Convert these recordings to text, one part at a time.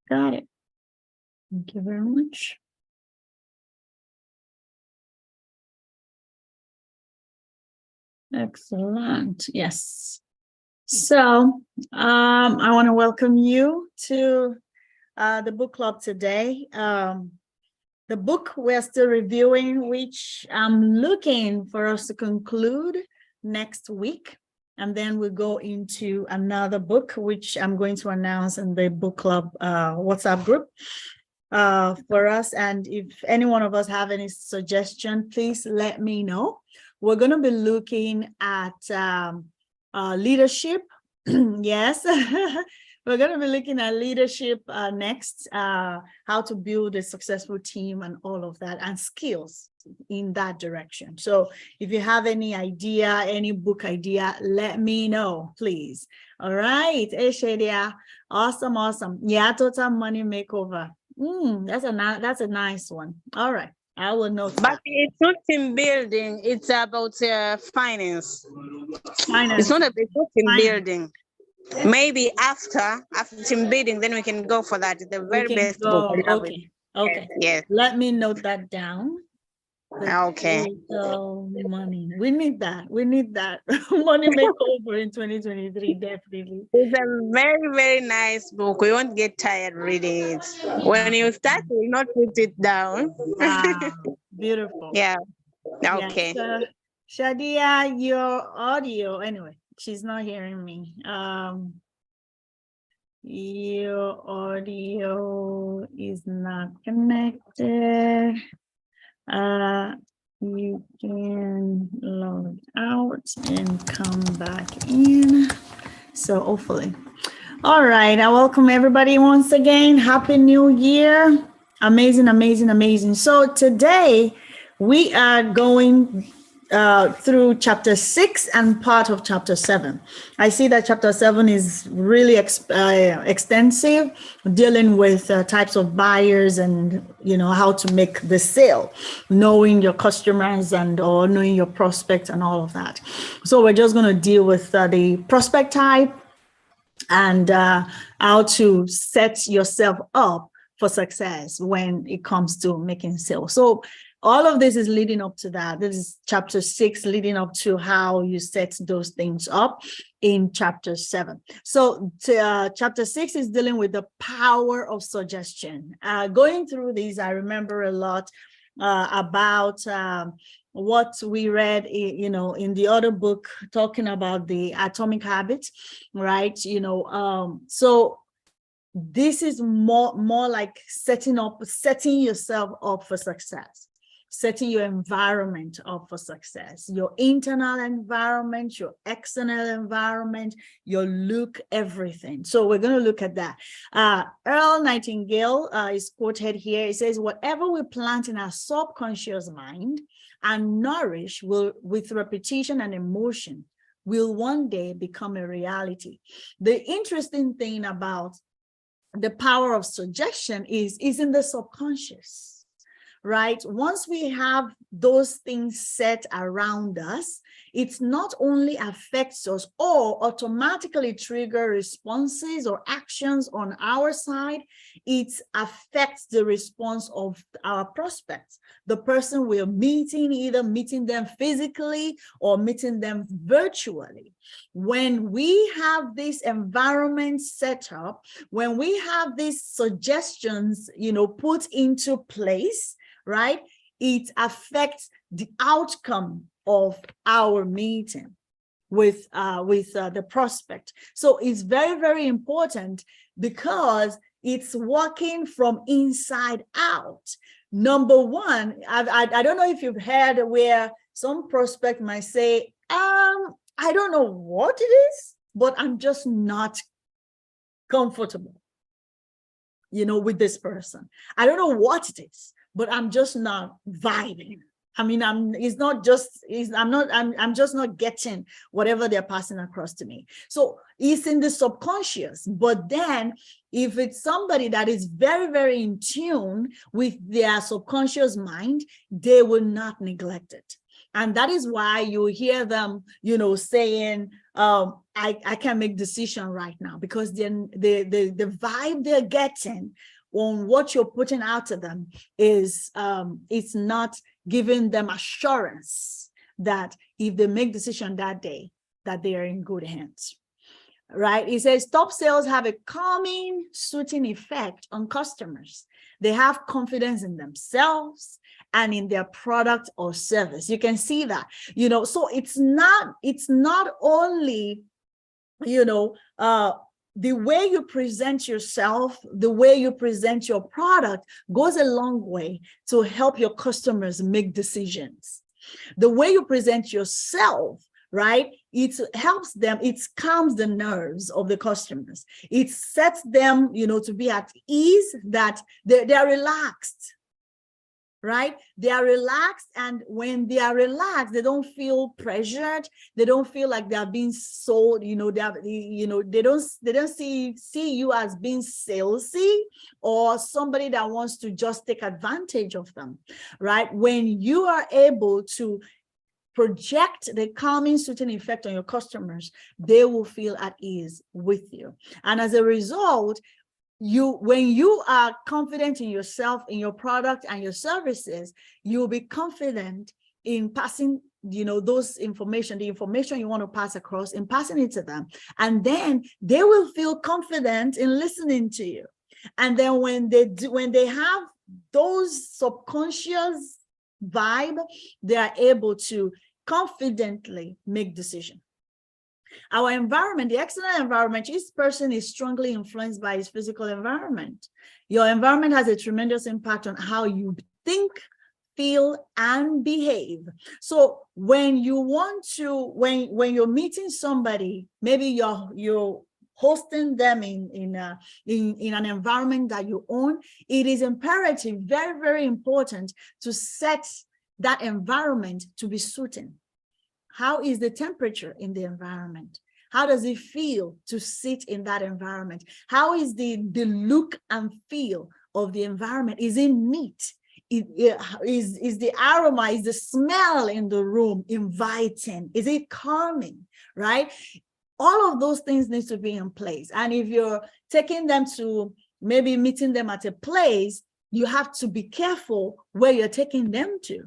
Got it. Thank you very much. Excellent. Yes. So I want to welcome you to the book club today. The book we're still reviewing, which I'm looking for us to conclude next week. And then we'll go into another book, which I'm going to announce in the book club WhatsApp group for us. And if any one of us have any suggestion, please let me know. We're going to be looking at leadership. Yes. We're going to be looking at leadership next, how to build a successful team and all of that, and skills in that direction. So if you have any idea, any book idea, let me know, please. All right. Hey, Shadia. Awesome, awesome. Yeah, Total Money Makeover. That's a nice one. All right. I will note But that. it's not team building. It's about finance. Finance. It's not about team building. Maybe after team building, then we can go for that. The very best book. Okay. Okay. Yes. Let me note that down. Okay. Money. We need that. We need that. Money Makeover in 2023, definitely. It's a very, very nice book. We won't get tired reading it. When you start, you will not put it down. Beautiful. Yeah. Okay. Yes. Shadia, your audio. Anyway, she's not hearing me. Your audio is not connected. You can log out and come back in. So hopefully. All right. I welcome everybody once again. Happy New Year. Amazing, amazing, amazing. So today we are going through chapter 6 and part of chapter 7. I see that chapter 7 is really extensive, dealing with types of buyers and, you know, how to make the sale, knowing your customers and or knowing your prospects and all of that. So we're just going to deal with the prospect type and how to set yourself up for success when it comes to making sales. So all of this is leading up to that. This is chapter 6, leading up to how you set those things up in chapter 7. So chapter 6 is dealing with the power of suggestion. Going through these, I remember a lot about what we read, you know, in the other book talking about the atomic habits, right? You know, so this is more like setting yourself up for success. Setting your environment up for success, your internal environment, your external environment, your look, everything. So we're going to look at that. Earl Nightingale is quoted here. It says, whatever we plant in our subconscious mind and nourish with repetition and emotion will one day become a reality. The interesting thing about the power of suggestion is in the subconscious. Right? Once we have those things set around us, it not only affects us or automatically trigger responses or actions on our side, it affects the response of our prospects. The person we're meeting, either meeting them physically or meeting them virtually. When we have this environment set up, when we have these suggestions, you know, put into place, right, it affects the outcome of our meeting with the prospect. So it's very, very important because it's working from inside out. Number one, I don't know if you've heard where some prospect might say, I don't know what it is, but I'm just not comfortable, you know, with this person. I don't know what it is, but I'm just not vibing. I mean, I'm just not getting whatever they're passing across to me. So it's in the subconscious. But then if it's somebody that is very, very in tune with their subconscious mind, they will not neglect it. And that is why you hear them, saying, I can't make decision right now, because then the vibe they're getting on what you're putting out to them is it's not giving them assurance that if they make decision that day, that they are in good hands. Right? It says top sales have a calming, soothing effect on customers. They have confidence in themselves and in their product or service. You can see that, so it's not only, the way you present yourself, the way you present your product goes a long way to help your customers make decisions. The way you present yourself, right? It helps them, it calms the nerves of the customers. It sets them, to be at ease, that they're relaxed, right? They are relaxed. And when they are relaxed, they don't feel pressured. They don't feel like they are being sold, they don't see you as being salesy or somebody that wants to just take advantage of them, right? When you are able to project the calming, soothing effect on your customers, they will feel at ease with you. And as a result, when you are confident in yourself, in your product and your services, you'll be confident in passing, those information, the information you want to pass across, in passing it to them. And then they will feel confident in listening to you. And then when they have those subconscious vibe, they are able to confidently make decisions. Our environment, the external environment, each person is strongly influenced by his physical environment. Your environment has a tremendous impact on how you think, feel, and behave. So when you want to, when you're meeting somebody, maybe you're hosting them in an environment that you own, it is imperative, very, very important, to set that environment to be soothing. How is the temperature in the environment? How does it feel to sit in that environment? How is the look and feel of the environment? Is it neat? Is the aroma, is the smell in the room inviting? Is it calming, right? All of those things need to be in place. And if you're taking them to, maybe meeting them at a place, you have to be careful where you're taking them to.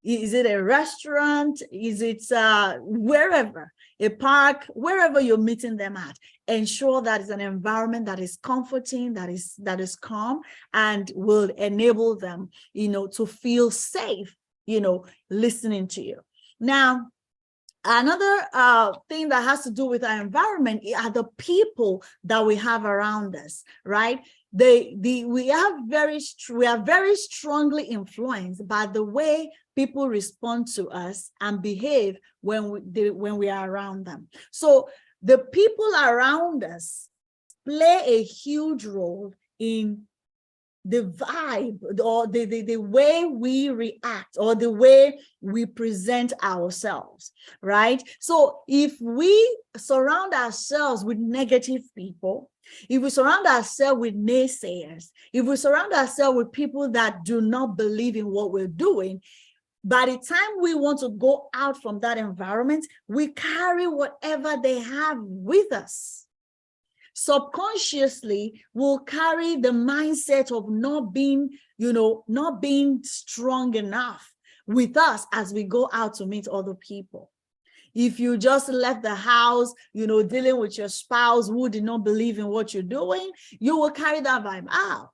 Is it a restaurant? Is it wherever, a park, wherever you're meeting them at? Ensure that it's an environment that is comforting, that is calm, and will enable them, to feel safe, listening to you. Now, another thing that has to do with our environment are the people that we have around us, right? We are very strongly influenced by the way people respond to us and behave when we are around them. So the people around us play a huge role in the vibe, or the way we react, or the way we present ourselves, right? So if we surround ourselves with negative people, if we surround ourselves with naysayers, if we surround ourselves with people that do not believe in what we're doing, by the time we want to go out from that environment, we carry whatever they have with us. Subconsciously, we'll carry the mindset of not being strong enough with us as we go out to meet other people. If you just left the house, dealing with your spouse who did not believe in what you're doing, you will carry that vibe out.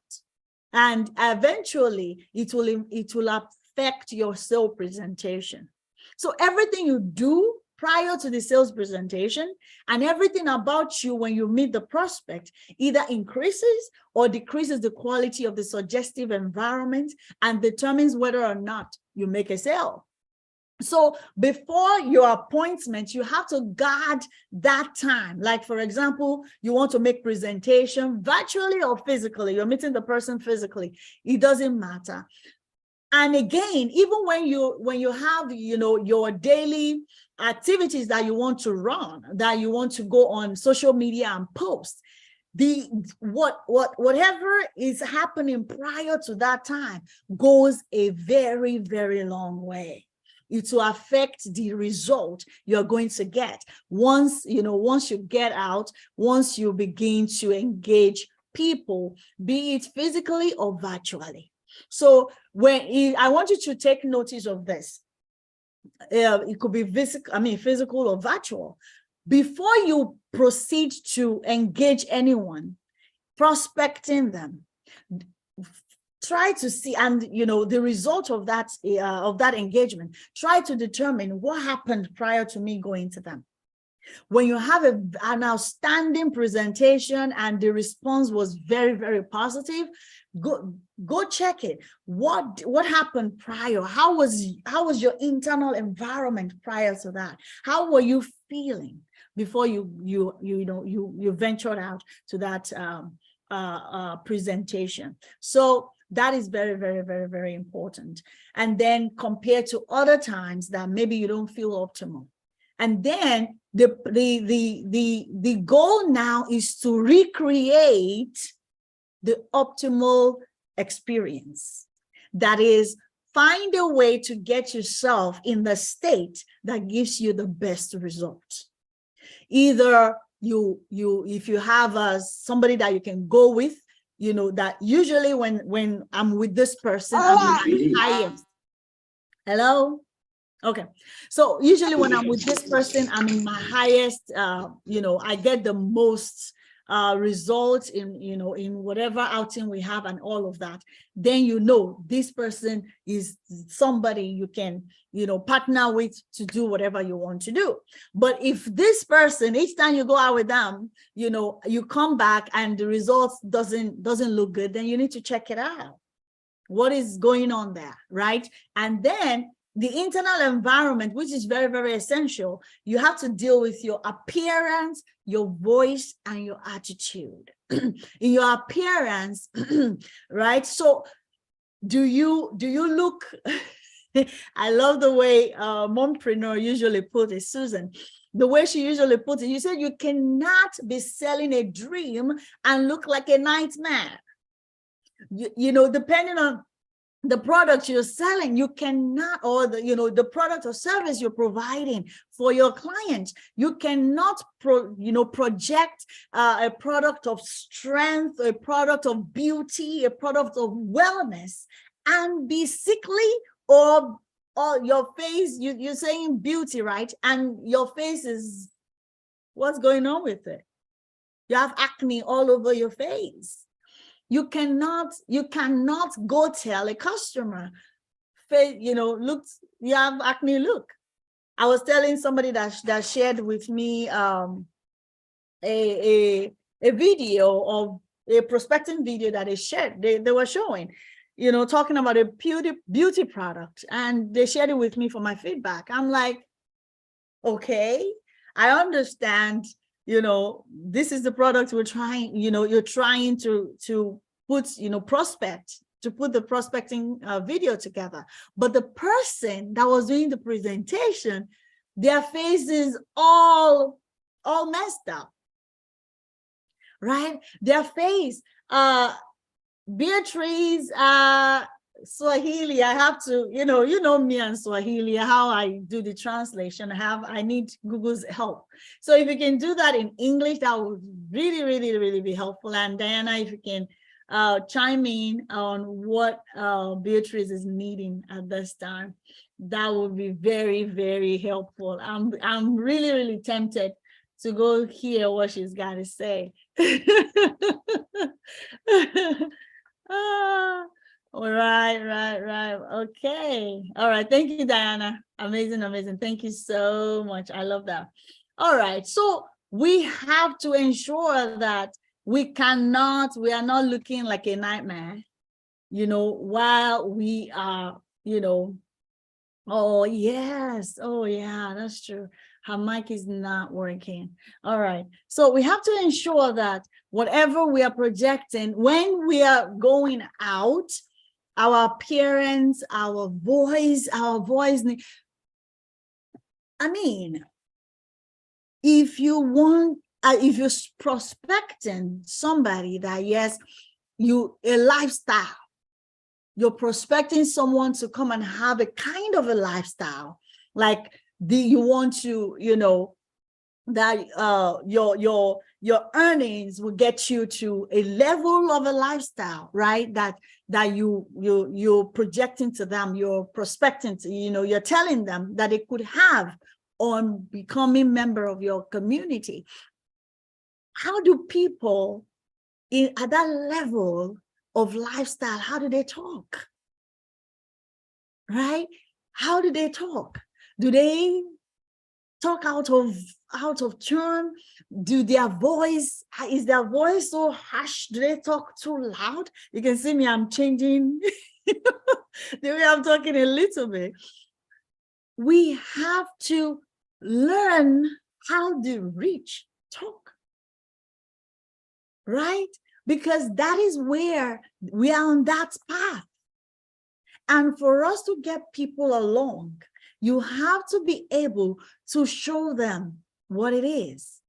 And eventually, it will affect your sales presentation. So everything you do prior to the sales presentation and everything about you when you meet the prospect either increases or decreases the quality of the suggestive environment and determines whether or not you make a sale. So before your appointment, you have to guard that time. Like, for example, you want to make presentation virtually or physically, you're meeting the person physically, it doesn't matter. And again, even when you have, your daily activities that you want to run, that you want to go on social media and post, whatever is happening prior to that time goes a very, very long way. it will affect the result you're going to get once you get out, once you begin to engage people, be it physically or virtually. So I want you to take notice of this. It could be physical or virtual. Before you proceed to engage anyone, prospecting them, try to see, and the result of that engagement, try to determine what happened prior to me going to them. When you have an outstanding presentation and the response was very, very positive, go check it. What happened prior? How was your internal environment prior to that? How were you feeling before you ventured out to that presentation? So that is very, very, very, very important. And then compared to other times that maybe you don't feel optimal. And then the goal now is to recreate the optimal experience. That is, find a way to get yourself in the state that gives you the best result. Either if you have somebody that you can go with, that usually when I'm with this person, I'm in my highest. Hello? Okay. So usually when I'm with this person, I'm in my highest, I get the most results in whatever outing we have and all of that. Then this person is somebody you can partner with to do whatever you want to do. But if this person, each time you go out with them, you come back and the results doesn't look good, then you need to check it out. What is going on there, right? And then the internal environment, which is very, very essential, you have to deal with your appearance, your voice, and your attitude. In your appearance, right? So do you look, I love the way mompreneur usually put it, Susan, the way she usually puts it. You said you cannot be selling a dream and look like a nightmare. Depending on the product you're selling, you cannot, or the product or service you're providing for your client, you cannot project a product of strength, a product of beauty, a product of wellness, and be sickly, or your face, you're saying beauty, right? And your face is, what's going on with it? You have acne all over your face. You cannot go tell a customer, look, you have acne, look. I was telling somebody that shared with me a video of a prospecting video that they shared. They were showing, talking about a beauty product, and they shared it with me for my feedback. I'm like, okay, I understand. This is the product we're trying, you're trying to put, put the prospecting video together. But the person that was doing the presentation, their face is all messed up, right? Their face, Beatrice, Swahili, I have to, me and Swahili, how I do the translation, I need Google's help. So if you can do that in English, that would really, really, really be helpful. And Diana, if you can chime in on what Beatrice is needing at this time, that would be very, very helpful. I'm really, really tempted to go hear what she's got to say. All right. Okay. All right. Thank you, Diana. Amazing. Thank you so much. I love that. All right. So we have to ensure that we are not looking like a nightmare, while we are, oh, yes. Oh, yeah, that's true. Her mic is not working. All right. So we have to ensure that whatever we are projecting, when we are going out, our appearance, our voice, if you're prospecting somebody that, yes, a lifestyle, you're prospecting someone to come and have a kind of a lifestyle, Like, do you want to, that your earnings will get you to a level of a lifestyle, right? That you're projecting to them, you're prospecting to, you're telling them that they could have on becoming member of your community. How do people at that level of lifestyle, how do they talk? Right? How do they talk? Do they talk out of turn? Is their voice so harsh? Do they talk too loud? You can see me, I'm changing the way I'm talking a little bit. We have to learn how the rich talk, right? Because that is where we are on that path. And for us to get people along, you have to be able to show them what it is.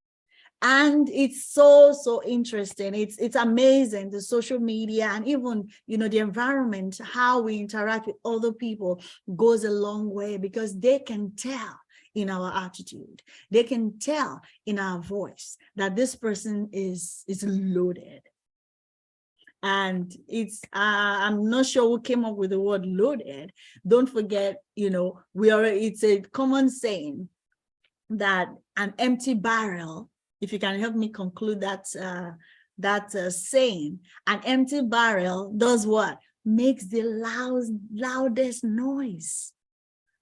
And it's so interesting. It's amazing, the social media and even, the environment, how we interact with other people goes a long way, because they can tell in our attitude, they can tell in our voice that this person is loaded. And it's I'm not sure who came up with the word loaded. Don't forget, it's a common saying that an empty barrel, if you can help me conclude that saying, an empty barrel does what? Makes the loudest noise.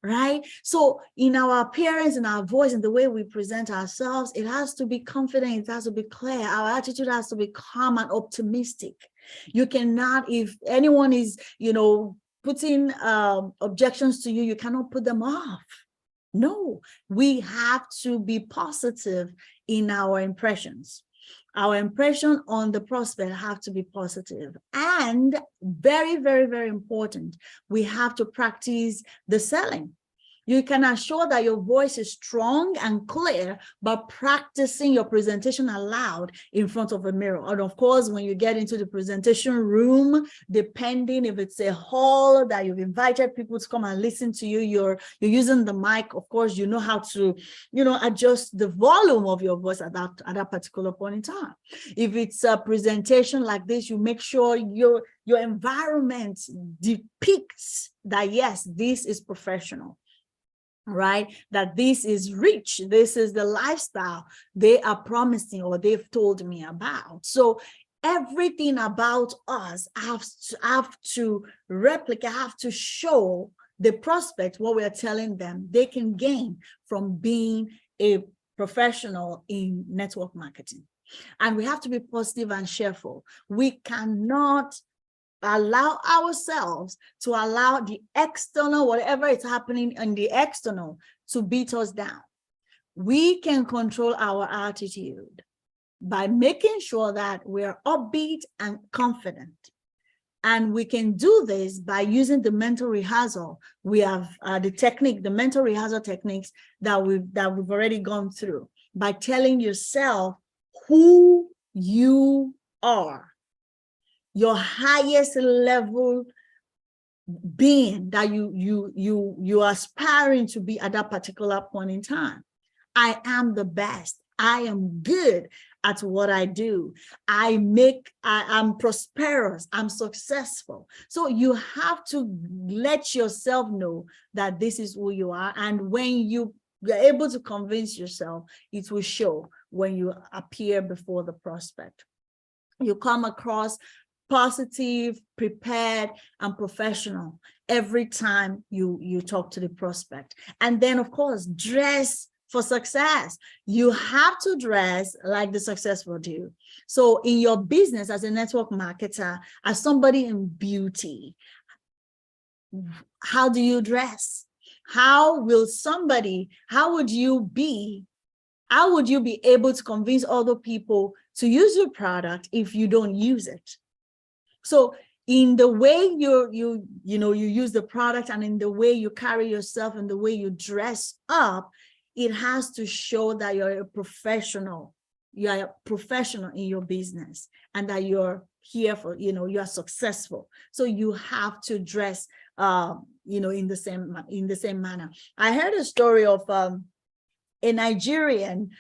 Right? So in our appearance, in our voice, in the way we present ourselves, it has to be confident, it has to be clear. Our attitude has to be calm and optimistic. You cannot, if anyone is, putting objections to you, you cannot put them off. No, we have to be positive in our impressions. Our impression on the prospect have to be positive. And very, very, very important, we have to practice the selling. You can assure that your voice is strong and clear by practicing your presentation aloud in front of a mirror. And of course, when you get into the presentation room, depending if it's a hall that you've invited people to come and listen to you, you're using the mic. Of course, you know how to, adjust the volume of your voice at that particular point in time. If it's a presentation like this, you make sure your environment depicts that, yes, this is professional. Right? That this is rich. This is the lifestyle they are promising or they've told me about. So everything about us have to replicate, have to show the prospect what we're telling them they can gain from being a professional in network marketing. And we have to be positive and cheerful. We cannot allow ourselves to allow the external, whatever is happening in the external, to beat us down. We can control our attitude by making sure that we're upbeat and confident. And we can do this by using the mental rehearsal. We have the mental rehearsal techniques that we've already gone through, by telling yourself who you are. Your highest level being that you are aspiring to be at that particular point in time. I am the best. I am good at what I do. I'm prosperous. I'm successful. So you have to let yourself know that this is who you are. And when you're able to convince yourself, it will show when you appear before the prospect. You come across positive, prepared, and professional every time you talk to the prospect. And then, of course, dress for success. You have to dress like the successful do. So in your business as a network marketer, as somebody in beauty, how do you dress? How would you be able to convince other people to use your product if you don't use it? So in the way you use the product, and in the way you carry yourself, and the way you dress up, it has to show that you're a professional you are a professional in your business and that you're here for, you are successful. So you have to dress, in the same manner. I heard a story of a Nigerian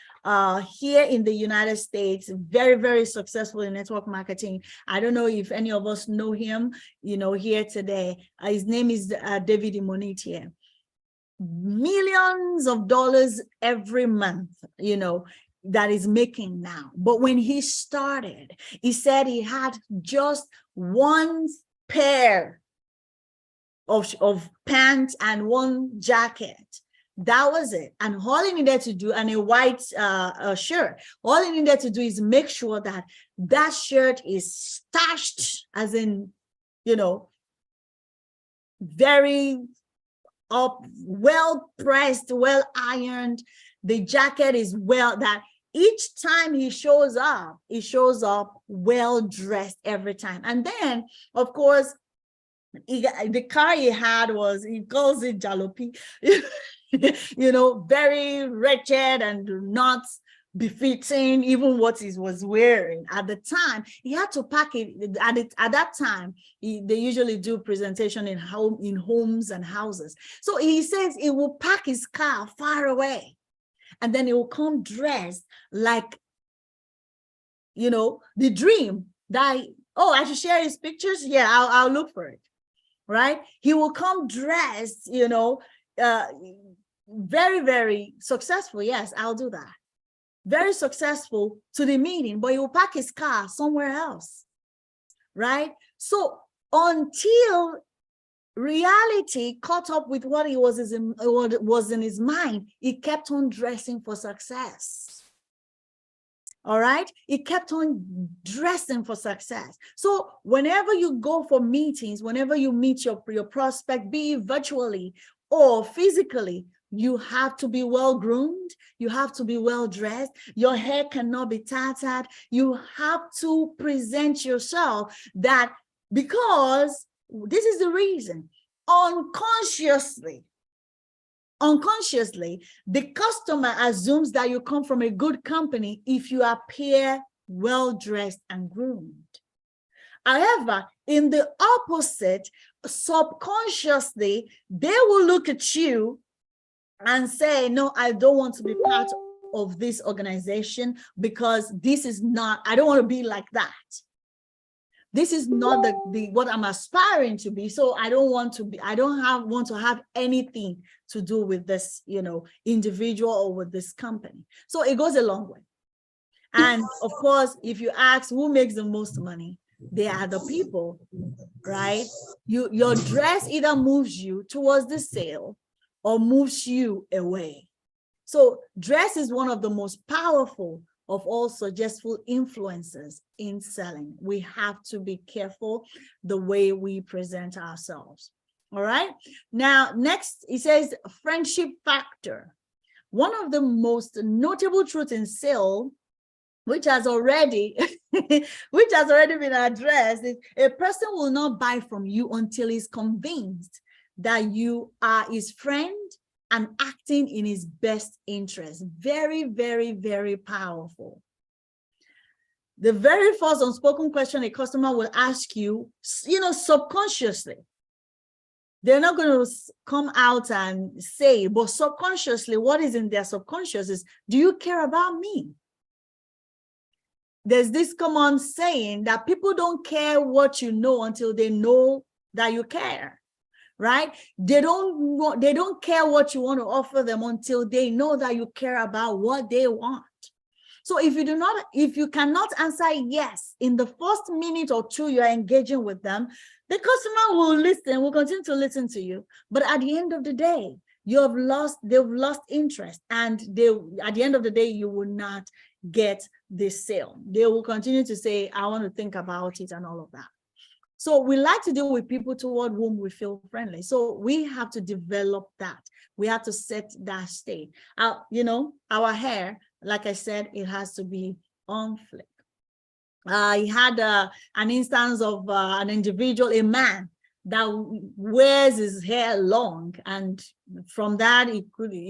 here in the United States, very, very successful in network marketing. I don't know if any of us know him, here today. His name is David Imonitie. Millions of dollars every month, that is making now. But when he started, he said he had just one pair of pants and one jacket. That was it. And all he needed to do, and a white shirt, all he needed to do is make sure that that shirt is starched, as in, very up, well pressed, well ironed. The jacket is that each time he shows up well dressed every time. And then, of course, the car he had he calls it jalopy, very wretched and not befitting even what he was wearing at the time. He had to pack it at that time. They usually do presentation in homes and houses. So he says he will pack his car far away, and then he will come dressed like, the dream that, I should share his pictures. Yeah, I'll look for it. Right? He will come dressed, very, very successful. Yes, I'll do that. Very successful to the meeting, but he will park his car somewhere else. Right? So until reality caught up with what was in his mind, he kept on dressing for success. All right, he kept on dressing for success. So whenever you go for meetings, whenever you meet your prospect, be it virtually or physically, you have to be well groomed. You have to be well dressed. Your hair cannot be tattered. You have to present yourself that, because this is the reason. Unconsciously, the customer assumes that you come from a good company if you appear well-dressed and groomed. However, in the opposite, subconsciously, they will look at you and say, no, I don't want to be part of this organization because this is not, I don't want to be like that. This is not the what I'm aspiring to be. So I don't want to be, want to have anything to do with this, individual or with this company. So it goes a long way. And of course, if you ask who makes the most money, they are the people, right? Your dress either moves you towards the sale or moves you away. So dress is one of the most powerful of all suggestible influences in selling. We have to be careful the way we present ourselves. All right. Now, next, it says friendship factor. One of the most notable truths in sales, which has already been addressed, is a person will not buy from you until he's convinced that you are his friend and acting in his best interest. Very, very, very powerful. The very first unspoken question a customer will ask you, subconsciously. They're not going to come out and say, but subconsciously, what is in their subconscious is, do you care about me? There's this common saying that people don't care what you know until they know that you care. Right? They don't care what you want to offer them until they know that you care about what they want. So if you cannot answer yes in the first minute or two you're engaging with them, the customer will continue to listen to you. But at the end of the day, they've lost interest, and at the end of the day, you will not get this sale. They will continue to say, I want to think about it and all of that. So we like to deal with people toward whom we feel friendly. So we have to develop that. We have to set that state. Our hair, like I said, it has to be on flick. He had an instance of an individual, a man, that wears his hair long, and from that he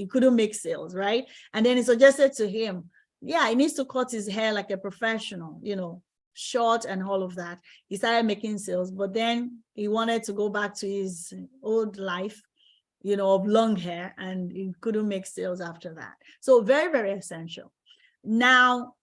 couldn't make sales, right? And then he suggested to him, yeah, he needs to cut his hair like a professional, you know, short and all of that. He started making sales, but then he wanted to go back to his old life, you know, of long hair, and he couldn't make sales after that. So very, very essential. Now,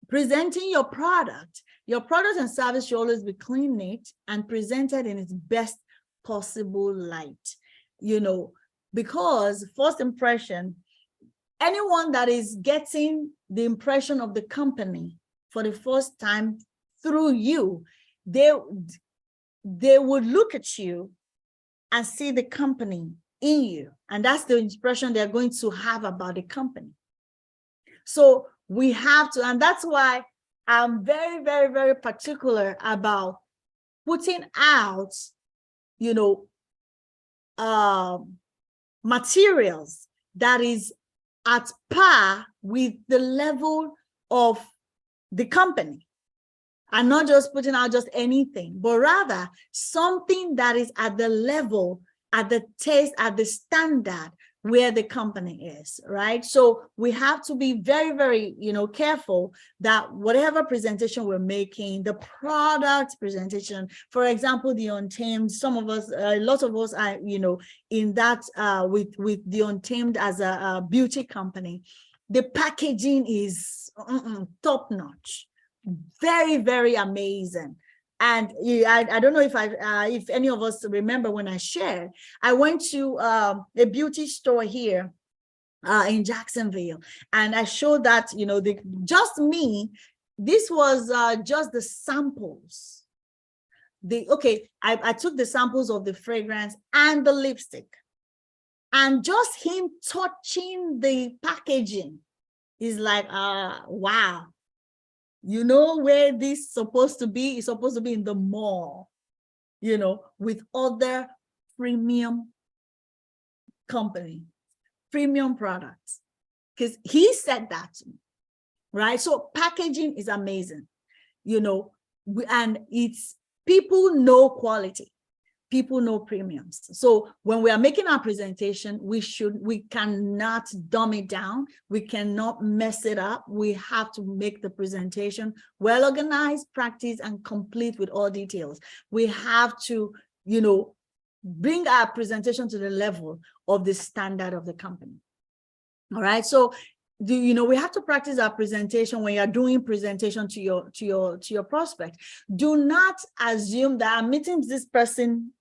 presenting your product and service should always be clean, neat, and presented in its best possible light, you know, because first impression, anyone that is getting the impression of the company for the first time through you, they would look at you and see the company in you. And that's the impression they're going to have about the company. So we have to, and that's why I'm very, very, very particular about putting out, you know, materials that is at par with the level of the company, and not just putting out just anything, but rather something that is at the level, at the taste, at the standard where the company is, right? So we have to be very, very, you know, careful that whatever presentation we're making, the product presentation, for example, the Untamed, some of us, a lot of us are, you know, in that with the Untamed as a beauty company, the packaging is top notch, very, very amazing. And I don't know if any of us remember when I shared, I went to a beauty store here in Jacksonville, and I showed that, you know, just me, this was just the samples. I took the samples of the fragrance and the lipstick, and just him touching the packaging is like, wow. You know where this is supposed to be? It's supposed to be in the mall, you know, with other premium company, premium products. Because he said that to me, right? So packaging is amazing, you know, and it's, people know quality. People know premiums. So when we are making our presentation, we cannot dumb it down. We cannot mess it up. We have to make the presentation well organized, practice, and complete with all details. We have to, you know, bring our presentation to the level of the standard of the company. All right. So you know, we have to practice our presentation when you're doing presentation to your prospect. Do not assume that I'm meeting this person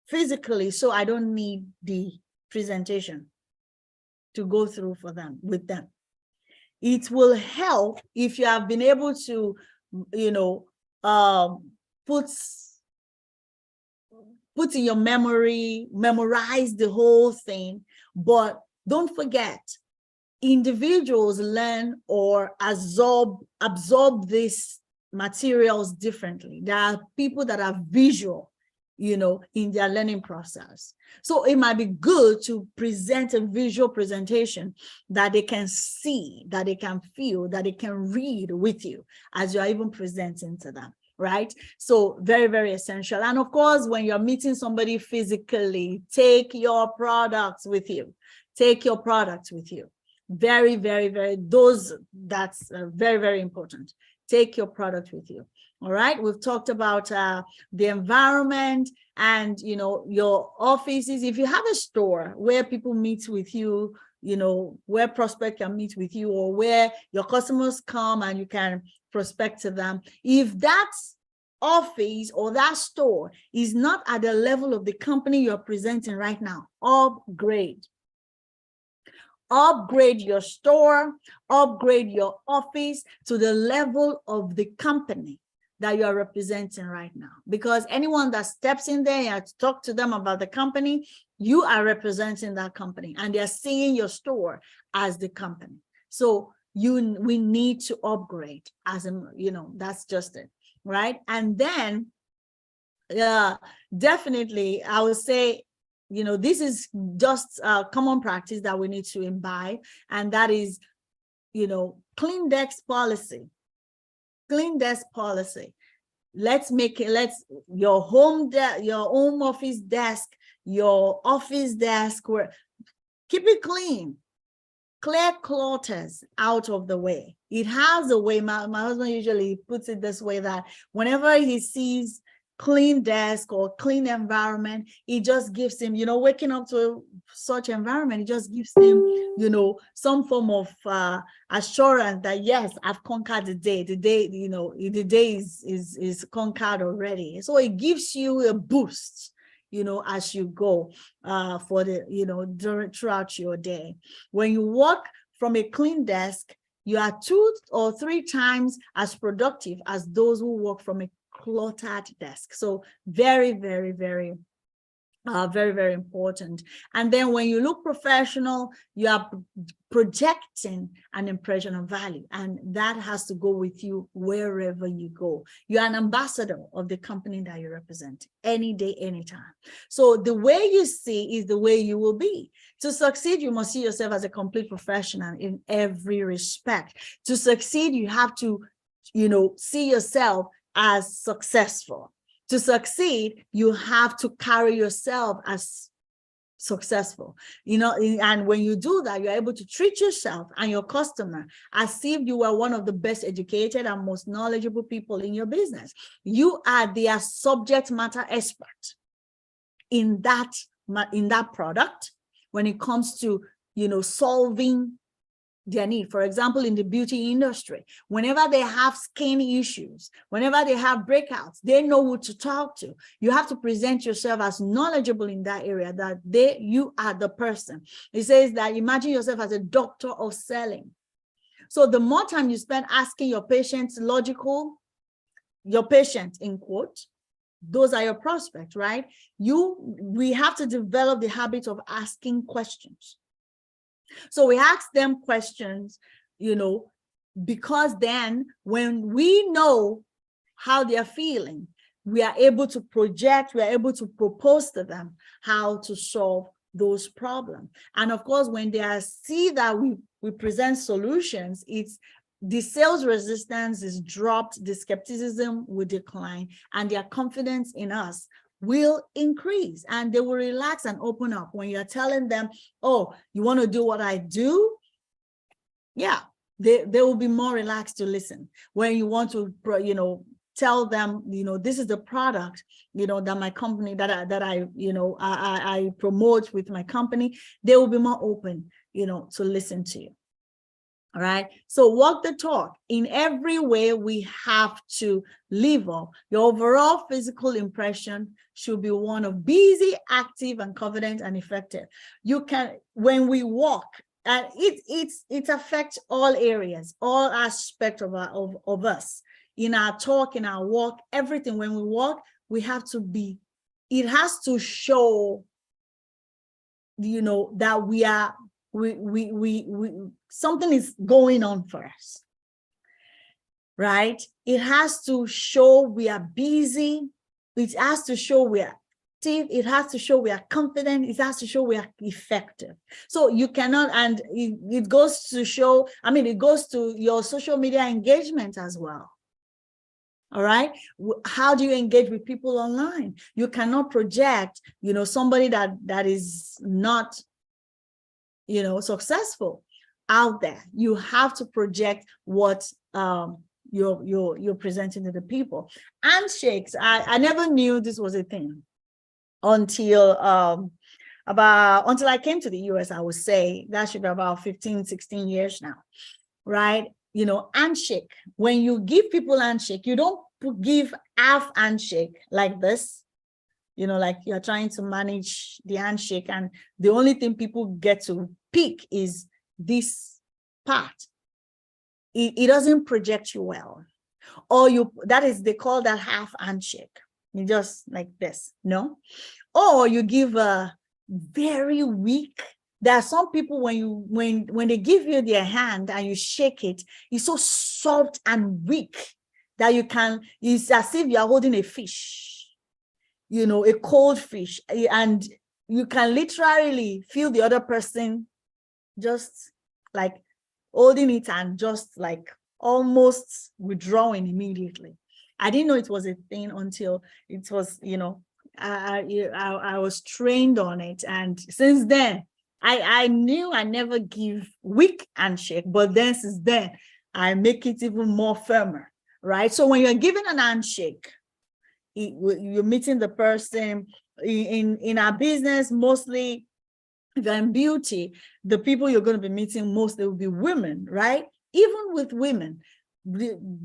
physically, so I don't need the presentation to go through for them, with them. It will help if you have been able to, you know, put in your memory, memorize the whole thing. But don't forget, individuals learn or absorb these materials differently. There are people that are visual, you know, in their learning process. So it might be good to present a visual presentation that they can see, that they can feel, that they can read with you as you're even presenting to them, right? So very, very essential. And of course, when you're meeting somebody physically, take your products with you. Take your products with you. Very, very, very, that's very, very important. Take your product with you. All right, we've talked about the environment and, you know, your offices. If you have a store where people meet with you, you know, where prospect can meet with you, or where your customers come and you can prospect to them, if that office or that store is not at the level of the company you're presenting right now, upgrade. Upgrade your store, upgrade your office to the level of the company that you are representing right now. Because anyone that steps in there and talk to them about the company, you are representing that company, and they're seeing your store as the company. So we need to upgrade, as in, you know, that's just it, right? And then definitely I would say, you know, this is just a common practice that we need to imbibe, and that is, you know, clean desk policy. Clean desk policy. Let's make it, your home office desk, your office desk, keep it clean. clear clutters out of the way. It has a way, my husband usually puts it this way, that whenever he sees clean desk or clean environment, it just gives him, waking up to such environment, it just gives him, some form of assurance that, yes, I've conquered the day, the day is conquered already. So it gives you a boost, as you go for the, throughout your day. When you work from a clean desk, you are 2 or 3 times as productive as those who work from a cluttered desk. So very, very, very, very, very important. And then when you look professional, you are projecting an impression of value, and that has to go with you wherever you go. You're an ambassador of the company that you represent, any day, anytime. So the way you see is the way you will be. To succeed, you must see yourself as a complete professional in every respect. To succeed, you have to, see yourself as successful. To succeed, you have to carry yourself as successful, and when you do that, you're able to treat yourself and your customer as if you were one of the best educated and most knowledgeable people in your business. You are their subject matter expert in that product when it comes to, solving their need. For example, in the beauty industry, whenever they have skin issues, whenever they have breakouts, they know who to talk to. You have to present yourself as knowledgeable in that area, that you are the person. It says that imagine yourself as a doctor of selling. So the more time you spend asking your patients your patient in quote, those are your prospects, right? We have to develop the habit of asking questions. So we ask them questions, because then when we know how they're feeling, we are able to project, we are able to propose to them how to solve those problems. And of course, when they see that we present solutions, the sales resistance is dropped, the skepticism will decline, and their confidence in us will increase, and they will relax and open up. When you're telling them, oh, you want to do what I do? Yeah, they will be more relaxed to listen. When you want to, tell them, this is the product, that my company, that I promote with my company, they will be more open, to listen to you. All right. So walk the talk. In every way, we have to live up. Your overall physical impression should be one of busy, active, and confident and effective. When we walk, and it affects all areas, all aspects of us, in our talk, in our walk, everything. When we walk, we have to be, it has to show, that we are, something is going on for us, right? It has to show we are busy. It has to show we are active. It has to show we are confident. It has to show we are effective. So you cannot, and it goes to show, it goes to your social media engagement as well. All right. How do you engage with people online? You cannot project, somebody that is not, successful out there. You have to project what you're presenting to the people. Handshakes, I never knew this was a thing until I came to the US. I would say that should be about 15, 16 years now, right? Handshake. When you give people handshake, you don't give half handshake like this, like you're trying to manage the handshake, and the only thing people get to pick is this part. It doesn't project you well. Or they call that half handshake. You just like this, no? Or you give a very weak. There are some people when they give you their hand and you shake it, it's so soft and weak that it's as if you are holding a fish, a cold fish, and you can literally feel the other person just like holding it and just like almost withdrawing immediately. I didn't know it was a thing until it was, I was trained on it. And since then, I knew I never give weak handshake, but then since then, I make it even more firmer, right? So when you're giving an handshake, you're meeting the person in our business, mostly in beauty, the people you're going to be meeting mostly will be women, right? Even with women,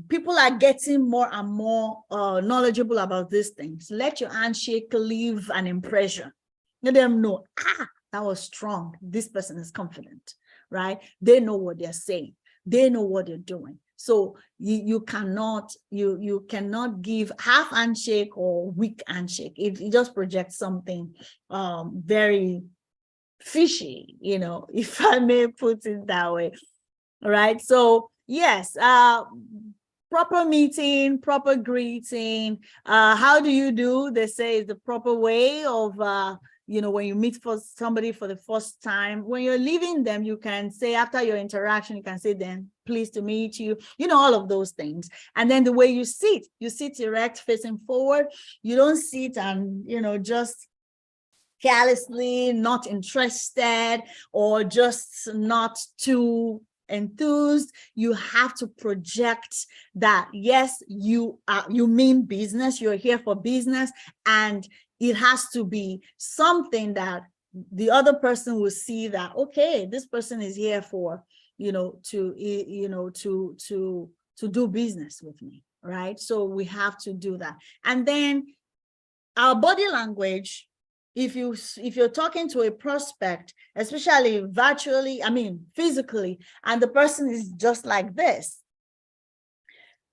people are getting more and more knowledgeable about these things. Let your handshake leave an impression. Let them know, that was strong. This person is confident, right? They know what they're saying. They know what they're doing. So you cannot give half handshake or weak handshake. It just projects something very fishy, if I may put it that way. All right. So yes, proper meeting, proper greeting. How do you do? They say is the proper way of when you meet for somebody for the first time, when you're leaving them, you can say after your interaction, you can say then, pleased to meet you, all of those things. And then the way you sit erect, facing forward. You don't sit and, just carelessly, not interested, or just not too enthused. You have to project that, yes, you mean business, you're here for business, and it has to be something that the other person will see that, okay, this person is here for, to do business with me, right? So we have to do that. And then our body language, if you're talking to a prospect, especially virtually, physically, and the person is just like this,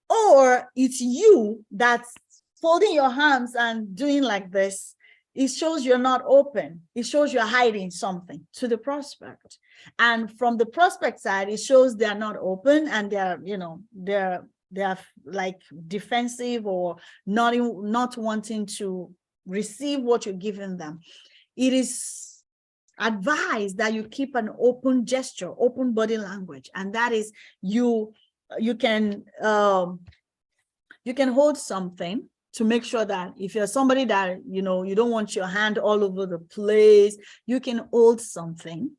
or it's you that's folding your hands and doing like this, it shows you're not open. It shows you're hiding something to the prospect. And from the prospect side, it shows they're not open, and they're like defensive, or not wanting to receive what you're giving them. It is advised that you keep an open gesture, open body language, and that is you can hold something to make sure that if you're somebody that you don't want your hand all over the place, you can hold something,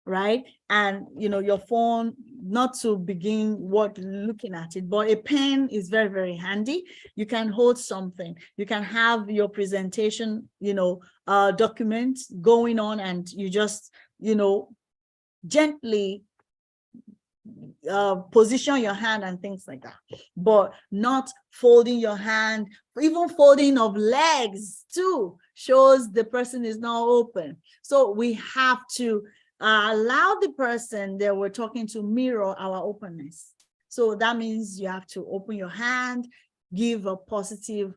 right? And your phone, not to begin looking at it, but a pen is very, very handy. You can hold something. You can have your presentation, document going on, and you just, gently position your hand and things like that, but not folding your hand. Even folding of legs too shows the person is not open. So we have to allow the person that we're talking to mirror our openness. So that means you have to open your hand, give a positive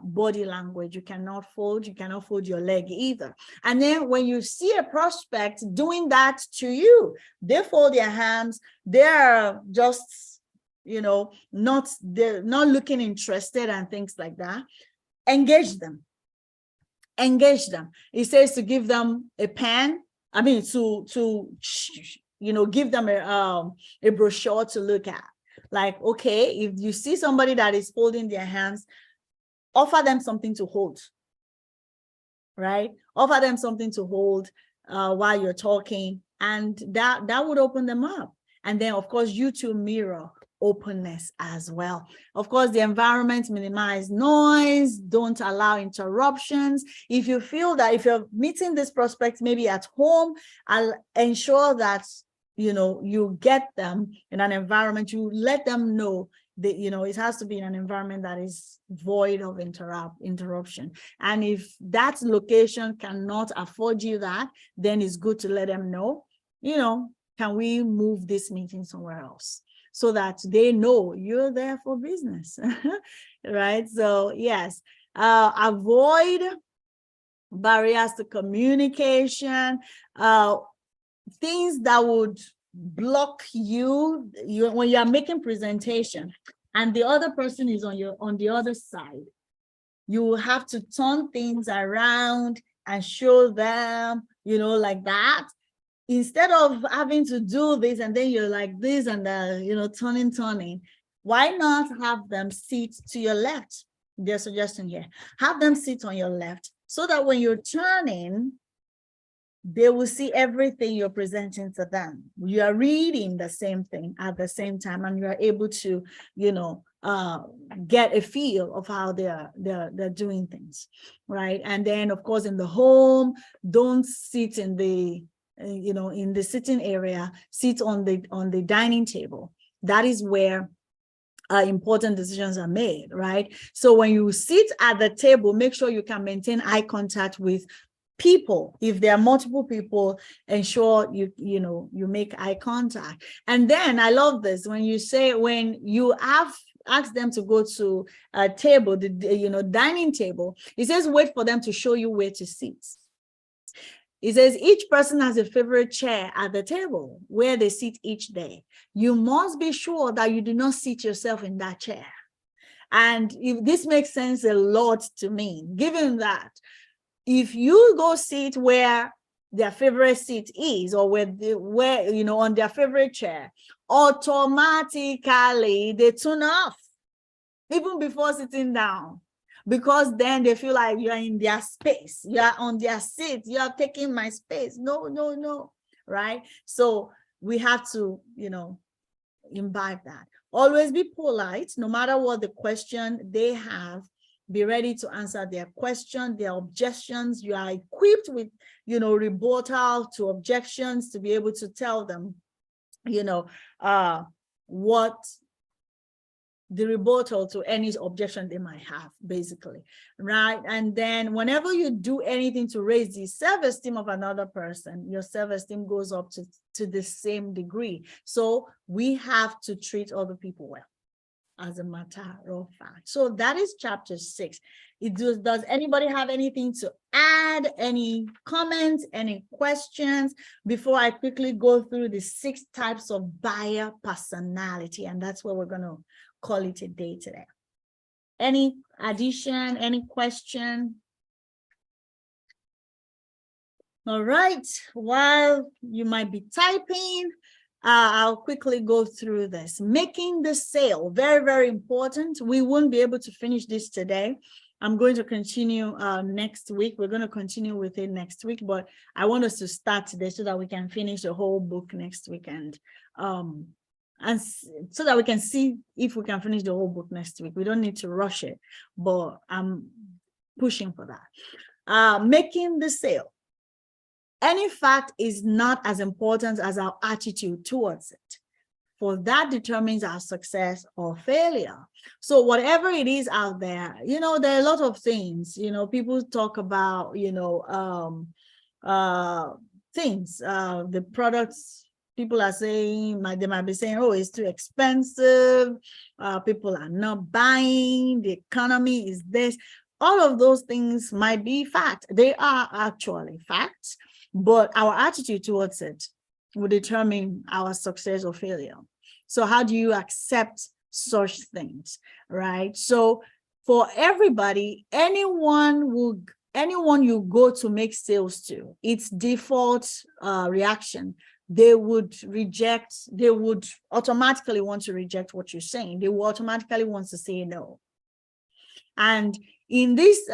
body language. You cannot fold your leg either. And then when you see a prospect doing that to you, they fold their hands, they're just, they're not looking interested and things like that. Engage them. It says to give them a pen. To give them a brochure to look at. Like, okay, if you see somebody that is folding their hands, offer them something to hold, right? Offer them something to hold while you're talking, and that would open them up. And then, of course, you to mirror openness as well. Of course, the environment, minimize noise, don't allow interruptions. If you feel that if you're meeting this prospect maybe at home, I'll ensure that you get them in an environment, you let them know that it has to be in an environment that is void of interruption. And if that location cannot afford you that, then it's good to let them know, can we move this meeting somewhere else, so that they know you're there for business, right? So yes, avoid barriers to communication, things that would block you when you are making presentation and the other person is on the other side. You have to turn things around and show them, like that. Instead of having to do this and then you're like this and turning, why not have them sit to your left? Their suggestion here, have them sit on your left, so that when you're turning, they will see everything you're presenting to them. You are reading the same thing at the same time, and you are able to, get a feel of how they're doing things, right? And then, of course, in the home, don't sit in the, in the sitting area. Sit on the dining table. That is where important decisions are made, right? So when you sit at the table, make sure you can maintain eye contact with people. If there are multiple people, ensure you make eye contact. And then I love this, when you say, when you ask them to go to a table, the dining table, it says wait for them to show you where to sit. It says each person has a favorite chair at the table where they sit each day. You must be sure that you do not sit yourself in that chair. And if this makes sense a lot to me, given that if you go sit where their favorite seat is, or where on their favorite chair, automatically they tune off even before sitting down, because then they feel like you're in their space, you're on their seat, you're taking my space. No, right? So we have to, imbibe that. Always be polite, no matter what the question they have. Be ready to answer their question, their objections. You are equipped with, rebuttal to objections to be able to tell them, what the rebuttal to any objection they might have, basically, right? And then whenever you do anything to raise the self-esteem of another person, your self-esteem goes up to the same degree. So we have to treat other people well, as a matter of fact. So that is chapter 6. Does anybody have anything to add? Any comments, any questions before I quickly go through the 6 types of buyer personality? And that's where we're going to call it a day today. Any addition, any question? All right, while you might be typing, I'll quickly go through this. Making the sale, very, very important. We won't be able to finish this today. I'm going to continue next week. We're going to continue with it next week, but I want us to start today so that we can finish the whole book next week, and so that we can see if we can finish the whole book next week. We don't need to rush it, but I'm pushing for that. Making the sale. Any fact is not as important as our attitude towards it, for that determines our success or failure. So whatever it is out there, there are a lot of things, people talk about, things, the products. People are saying, they might be saying, oh, it's too expensive. People are not buying. The economy is this. All of those things might be fact. They are actually facts, but our attitude towards it will determine our success or failure. So how do you accept such things, right? So for everybody, anyone you go to make sales to, its default reaction, they would automatically want to reject what you're saying. They will automatically want to say no. And in this,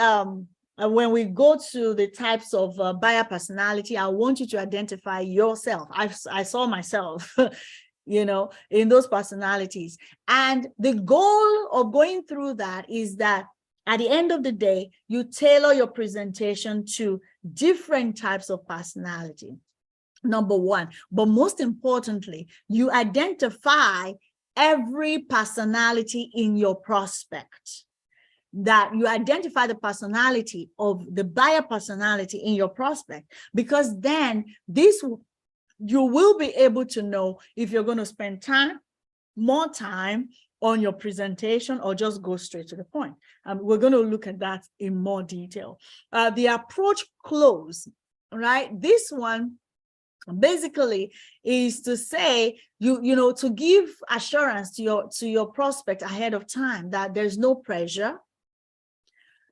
when we go to the types of buyer personality, I want you to identify yourself. I saw myself, in those personalities. And the goal of going through that is that at the end of the day, you tailor your presentation to different types of personality. Number one, but most importantly, you identify every personality in your prospect. That you identify the personality of the buyer personality in your prospect, because then you will be able to know if you're going to spend more time on your presentation or just go straight to the point. We're going to look at that in more detail. The approach close, right? This one basically is to say, to give assurance to your prospect ahead of time that there's no pressure.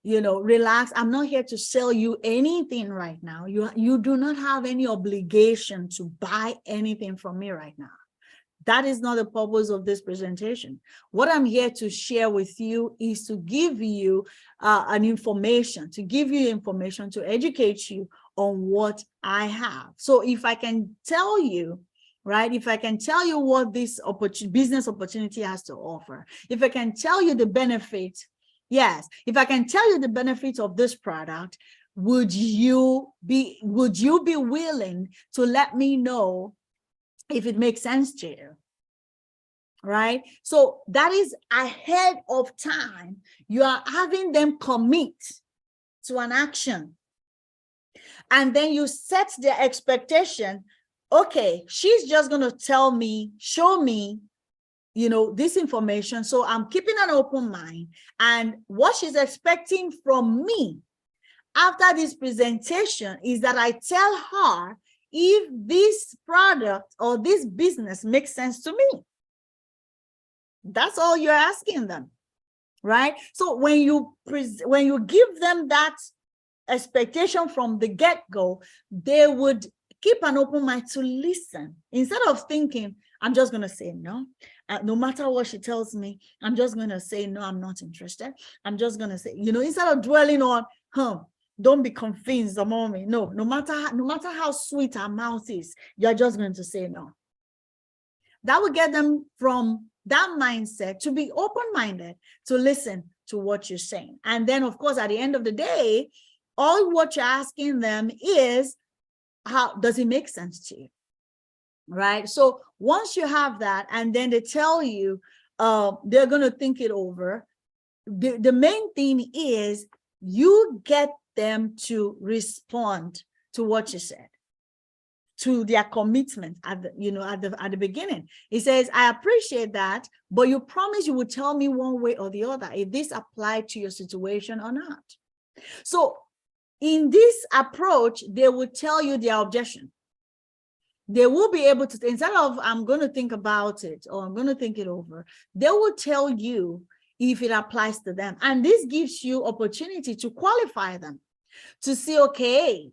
Relax. I'm not here to sell you anything right now. You do not have any obligation to buy anything from me right now. That is not the purpose of this presentation. What I'm here to share with you is to give you information, to educate you on what I have. So if I can tell you, right, if I can tell you what this business opportunity has to offer, if I can tell you the benefit, yes, if I can tell you the benefits of this product, would you be willing to let me know if it makes sense to you? Right? So that is ahead of time. You are having them commit to an action. And then you set their expectation. Okay, she's just going to tell me, show me, this information. So I'm keeping an open mind. And what she's expecting from me after this presentation is that I tell her if this product or this business makes sense to me. That's all you're asking them, right? So when you give them that expectation from the get-go, they would keep an open mind to listen instead of thinking, I'm just going to say no. No matter what she tells me, I'm just going to say no, I'm not interested. I'm just going to say, instead of dwelling on, don't be convinced among me. No matter how sweet her mouth is, you're just going to say no. That will get them from that mindset to be open-minded, to listen to what you're saying. And then, of course, at the end of the day, all what you're asking them is, how does it make sense to you? Right? So once you have that, and then they tell you they're going to think it over, the main thing is you get them to respond to what you said, to their commitment at the beginning. It says, I appreciate that, but you promise you would tell me one way or the other if this applied to your situation or not. So in this approach, they will tell you their objection. They will be able to, instead of I'm going to think about it or I'm going to think it over, they will tell you if it applies to them. And this gives you opportunity to qualify them, to see, okay,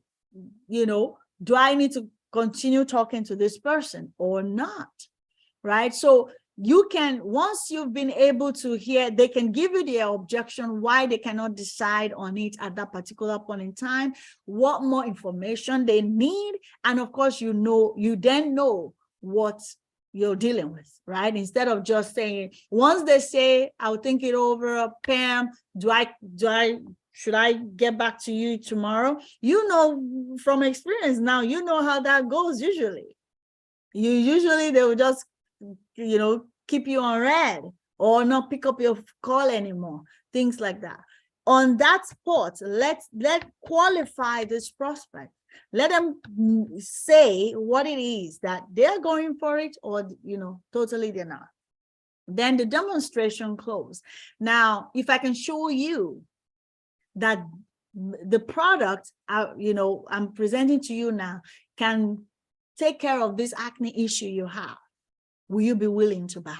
do I need to continue talking to this person or not, right? So you can, once you've been able to hear, they can give you their objection, why they cannot decide on it at that particular point in time, what more information they need. And of course, you then know what you're dealing with, right? Instead of just saying, once they say, I'll think it over, Pam, should I get back to you tomorrow? From experience now, how that goes usually. Usually they will just, keep you on red or not pick up your call anymore, things like that. On that spot, let qualify this prospect. Let them say what it is that they're going for it or, totally they're not. Then the demonstration close. Now, if I can show you that the product, I'm presenting to you now can take care of this acne issue you have, will you be willing to buy?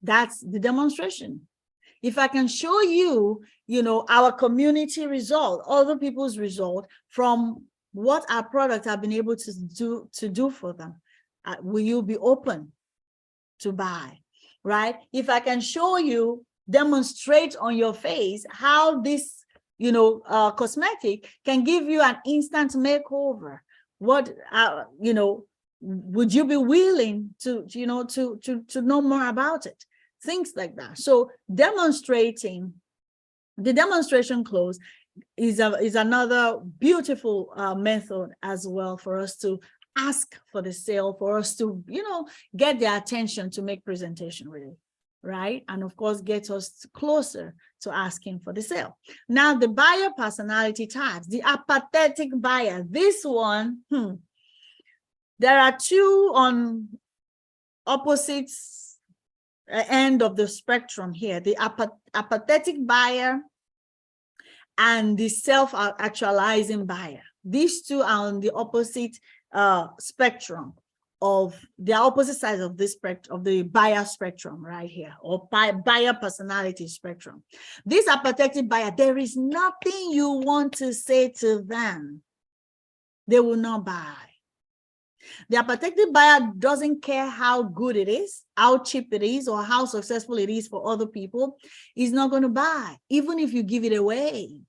That's the demonstration. If I can show you, our community result, other people's result from what our products have been able to do for them, will you be open to buy, right? If I can show you, demonstrate on your face how this, cosmetic can give you an instant makeover, what, would you be willing to know more about it? Things like that. So demonstrating, the demonstration close is another beautiful method as well for us to ask for the sale, for us to, get their attention to make presentation ready, right? And of course, get us closer to asking for the sale. Now, the buyer personality types, the apathetic buyer, this one, there are two on opposites end of the spectrum here, the apathetic buyer and the self-actualizing buyer. These two are on the opposite spectrum of the opposite sides of this spectrum, of the buyer spectrum right here, or buyer personality spectrum. This apathetic buyer, there is nothing you want to say to them, they will not buy. The apathetic buyer doesn't care how good it is, how cheap it is, or how successful it is for other people. He's not going to buy, even if you give it away.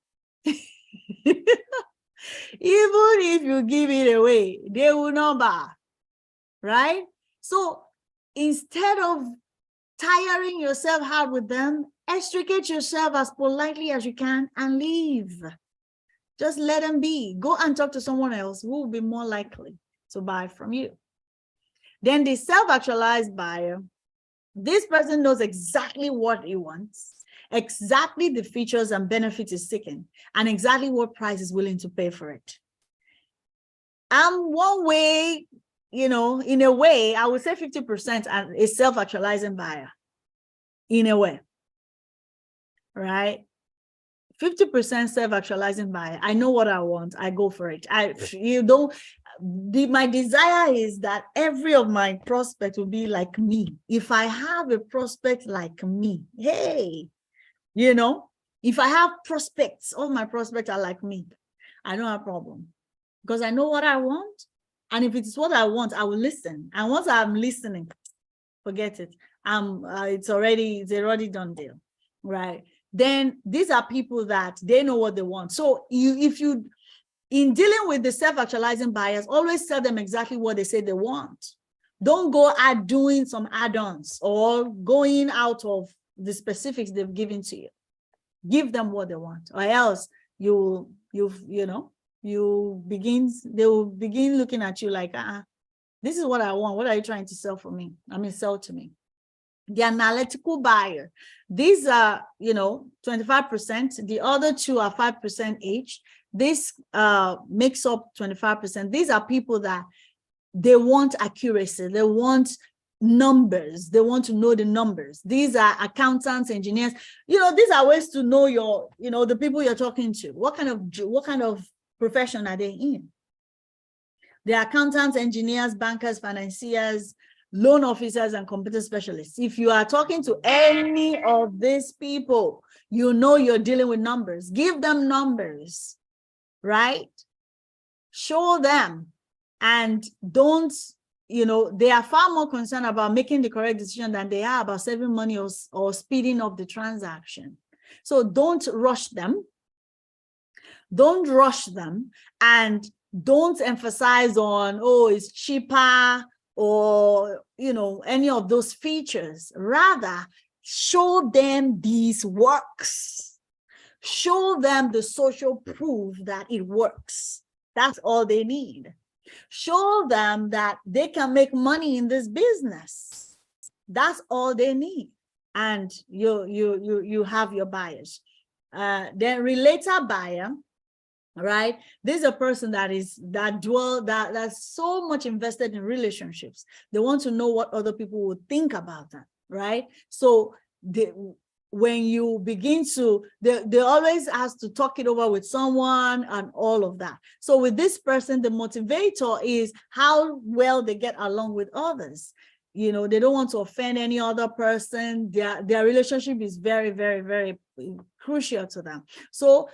Even if you give it away, they will not buy, right? So instead of tiring yourself hard with them, extricate yourself as politely as you can and leave. Just let them be. Go and talk to someone else who will be more likely to buy from you. Then the self-actualized buyer, this person knows exactly what he wants, exactly the features and benefits he's seeking, and exactly what price is willing to pay for it. One way, in a way, I would say 50% is self-actualizing buyer, in a way, right? 50% self-actualizing buyer. I know what I want. I go for it. My desire is that every of my prospects will be like me. If I have a prospect like me, hey, if I have prospects, all my prospects are like me, I don't have a problem because I know what I want. And if it's what I want, I will listen. And once I'm listening, forget it. It's already done deal, right? Then these are people that they know what they want. So in dealing with the self-actualizing buyers, always tell them exactly what they say they want. Don't go at doing some add-ons or going out of the specifics they've given to you. Give them what they want, or else they will begin looking at you like, this is what I want. What are you trying to sell for me? Sell to me. The analytical buyer, these are 25%. The other two are 5% each. This makes up 25%. These are people that they want accuracy. They want numbers. They want to know the numbers. These are accountants, engineers. These are ways to know the people you're talking to. What kind of profession are they in? The accountants, engineers, bankers, financiers, loan officers, and computer specialists. If you are talking to any of these people, you're dealing with numbers. Give them numbers, right? Show them, and don't, they are far more concerned about making the correct decision than they are about saving money or speeding up the transaction. So don't rush them. Don't rush them, and don't emphasize on, it's cheaper, or any of those features. Rather, show them these works. Show them the social proof that it works. That's all they need. Show them that they can make money in this business. That's all they need. And you have your buyers. Then relator buyer, right? This is a person that's so much invested in relationships. They want to know what other people would think about them, right? So when you begin to, they always ask to talk it over with someone and all of that. So with this person, the motivator is how well they get along with others. They don't want to offend any other person. Their relationship is very, very, very crucial to them. So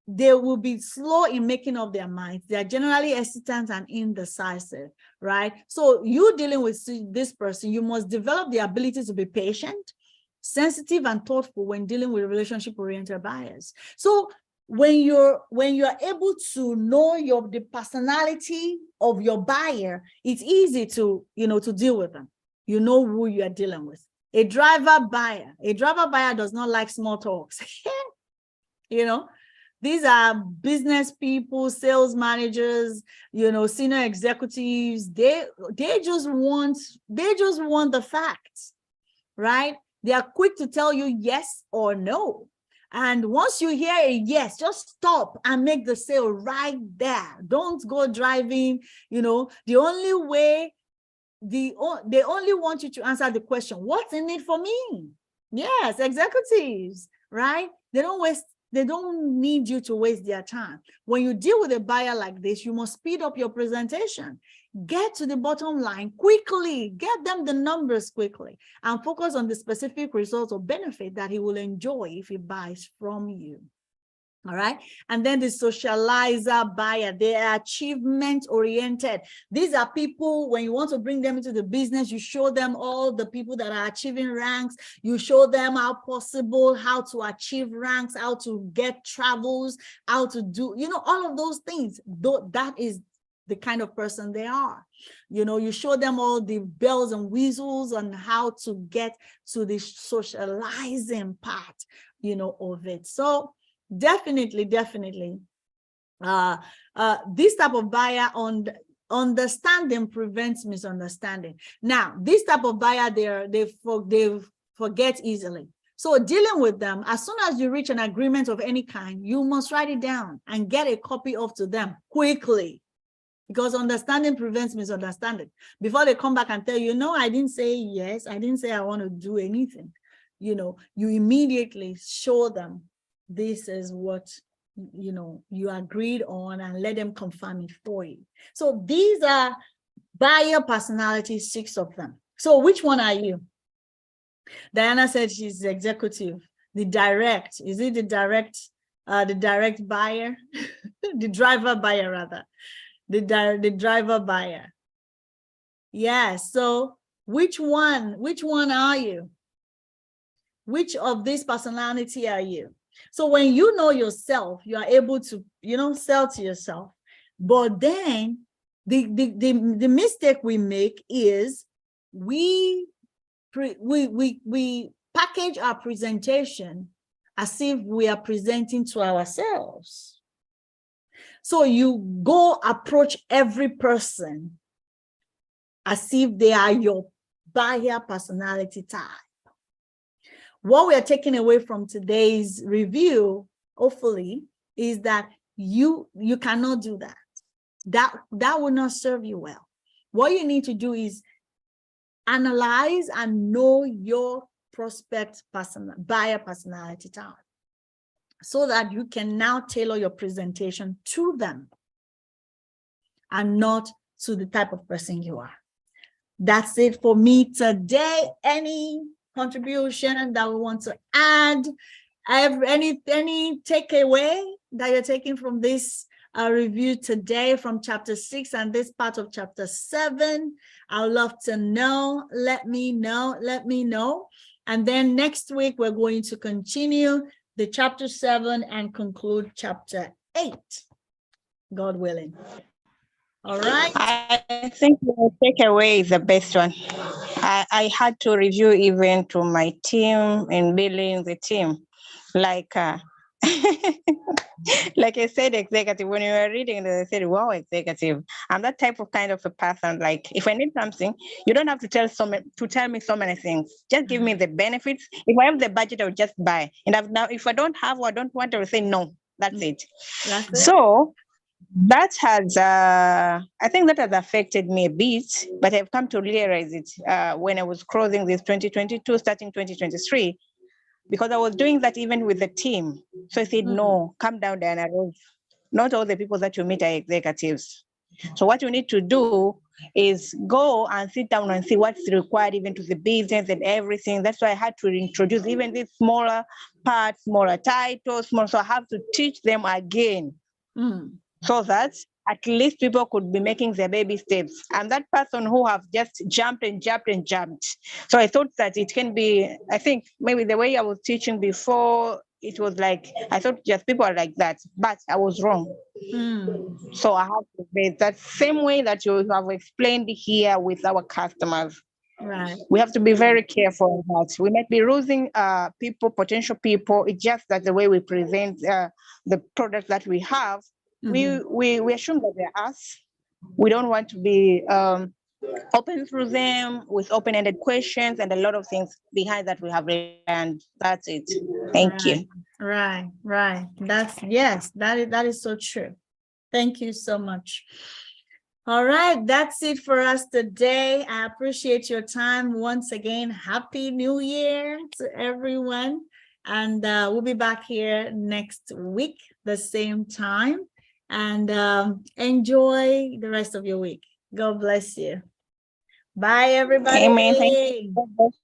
they will be slow in making up their minds. They are generally hesitant and indecisive, right? So you dealing with this person, you must develop the ability to be patient, sensitive, and thoughtful when dealing with relationship-oriented buyers. So when you're able to know the personality of your buyer, it's easy to deal with them. You know who you are dealing with. A driver buyer does not like small talks. These are business people, sales managers, senior executives. They just want the facts, right? They are quick to tell you yes or no. And once you hear a yes, just stop and make the sale right there. Don't go driving. They only want you to answer the question, what's in it for me? Yes, executives, right? They don't need you to waste their time. When you deal with a buyer like this, you must speed up your presentation. Get to the bottom line quickly. Get them the numbers quickly and focus on the specific results or benefit that he will enjoy if he buys from you. All right. And then the socializer buyer, they are achievement oriented. These are people, when you want to bring them into the business, you show them all the people that are achieving ranks. You show them how possible, how to achieve ranks, how to get travels, how to do, all of those things. That is the kind of person they are. You show them all the bells and whistles on how to get to the socializing part, of it. So definitely, this type of buyer understanding prevents misunderstanding. Now, this type of buyer, they forget easily. So dealing with them, as soon as you reach an agreement of any kind, you must write it down and get a copy of to them quickly, because understanding prevents misunderstanding. Before they come back and tell you, no, I didn't say yes, I didn't say I want to do anything. You immediately show them this is what you agreed on, and let them confirm it for you. So these are buyer personalities, 6 of them. So which one are you? Diana said she's executive. The direct, is it the direct buyer? The driver buyer, rather. The driver buyer. Yeah, so which one are you? Which of this personality are you? So when you know yourself, you are able to, sell to yourself. But then the mistake we make is we package our presentation as if we are presenting to ourselves. So you go approach every person as if they are your buyer personality type. What we are taking away from today's review, hopefully, is that you cannot do that. That will not serve you well. What you need to do is analyze and know your prospect buyer personality type, so that you can now tailor your presentation to them and not to the type of person you are. That's it for me today. Any contribution that we want to add? Any takeaway that you're taking from this review today from chapter 6 and this part of chapter 7? I'd love to know. Let me know. And then next week, we're going to continue the chapter 7 and conclude chapter 8, God willing. All right. I think the takeaway is the best one. I had to review even to my team in building the team. Like like I said, executive, when you were reading, they said, wow, executive. I'm that type of kind of a person. Like, if I need something, you don't have to tell me so many things. Just give me the benefits. If I have the budget, I'll just buy. And if I don't have or I don't want to, say no. That's it. So that has, I think that has affected me a bit, but I've come to realize it when I was closing this 2022, starting 2023, because I was doing that even with the team. So I said, no, calm down, Diana Rose. Not all the people that you meet are executives. So what you need to do is go and sit down and see what's required even to the business and everything. That's why I had to introduce even these smaller parts, smaller titles, so I have to teach them again. So that at least people could be making their baby steps. I'm that person who have just jumped. So I thought that it can be, I think maybe the way I was teaching before, it was like, I thought just people are like that, but I was wrong. So I have to be that same way that you have explained here with our customers. Right. We have to be very careful that we might be losing potential people. It's just that the way we present the product that we have, we assume that they're us. We don't want to be open through them with open-ended questions and a lot of things behind that we have learned. That's it. Thank you. Right. That is so true. Thank you so much. All right, that's it for us today. I appreciate your time once again. Happy New Year to everyone. And we'll be back here next week, the same time. And enjoy the rest of your week. God bless you. Bye, everybody. Amen. Thank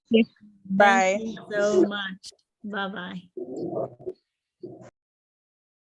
you. Bye. Thank you so much. Bye-bye.